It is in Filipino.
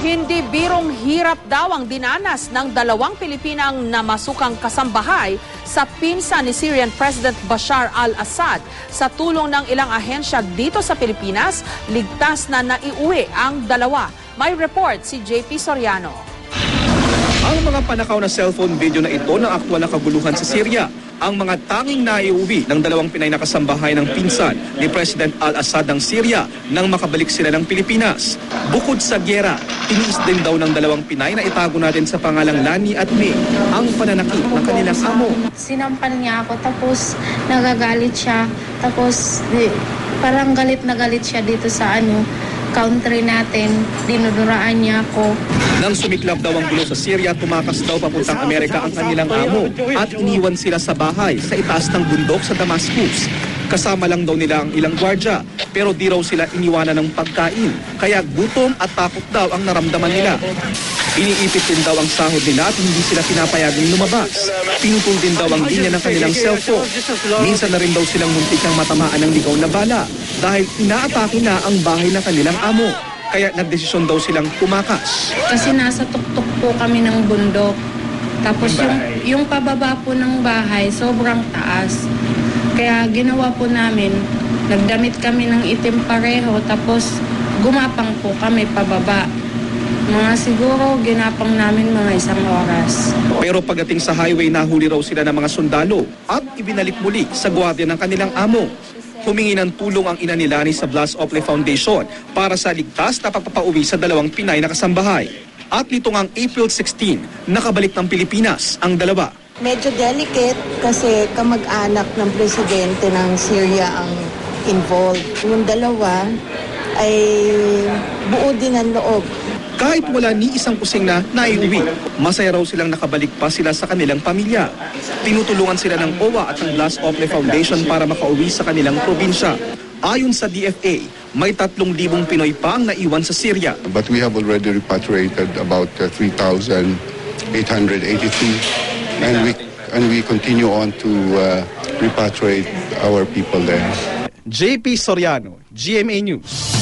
Hindi birong hirap daw ang dinanas ng dalawang Pilipinang namasukang kasambahay sa pinsan ni Syrian President Bashar al-Assad. Sa tulong ng ilang ahensya dito sa Pilipinas, ligtas na naiuwi ang dalawa. May report si JP Soriano. Ang mga panakaw na cellphone video na ito ng aktwal na kaguluhan sa Syria, ang mga tanging naiuwi ng dalawang Pinay na kasambahay ng pinsan ni President al-Assad ng Syria nang makabalik sila ng Pilipinas. Bukod sa giyera, tiniis din daw ng dalawang Pinay na itago natin sa pangalang Lani at May ang pananakit ng kanilang amo. Sinampal niya ako tapos nagagalit siya. Tapos parang galit na galit siya dito sa country natin. Dinuduraan niya ako. Nang sumiklab daw ang gulo sa Syria, tumakas daw papuntang Amerika ang kanilang amo at iniwan sila sa bahay sa itaas ng bundok sa Damascus. Kasama lang daw nila ang ilang gwardya, pero di raw sila iniwanan ng pagkain, kaya gutom at takot daw ang naramdaman nila. Iniipit din daw ang sahod nila at hindi sila pinapayagang lumabas. Pinutol din daw ang linya ng kanilang cellphone. Minsan na rin daw silang muntikang matamaan ng ligaw na bala dahil inaatake na ang bahay ng kanilang amo. Kaya nagdesisyon daw silang tumakas. Kasi nasa tuktok po kami ng bundok. Tapos yung pababa po ng bahay, sobrang taas. Kaya ginawa po namin, nagdamit kami ng itim pareho, tapos gumapang po kami pababa. Mga siguro ginapang namin mga 1 oras. Pero pagdating sa highway, nahuli raw sila ng mga sundalo at ibinalik muli sa gwardiya ng kanilang amo. Humingi ng tulong ang ina ni Lani sa Blas Ople Foundation para sa ligtas na pagpapauwi sa dalawang Pinay na kasambahay. At nitong ang April 16, nakabalik ng Pilipinas ang dalawa. Medyo delicate kasi kamag-anak ng presidente ng Syria ang involved. Yung dalawa ay buo din ang loob. Kahit wala ni isang kusing na naiuwi, masaya raw silang nakabalik pa sila sa kanilang pamilya. Tinutulungan sila ng OWA at ng Blas Ople Foundation para makauwi sa kanilang probinsya. Ayon sa DFA, may 3,000 Pinoy pa ang naiwan sa Syria. But we have already repatriated about 3,882 and we continue on to repatriate our people there. JP Soriano, GMA News.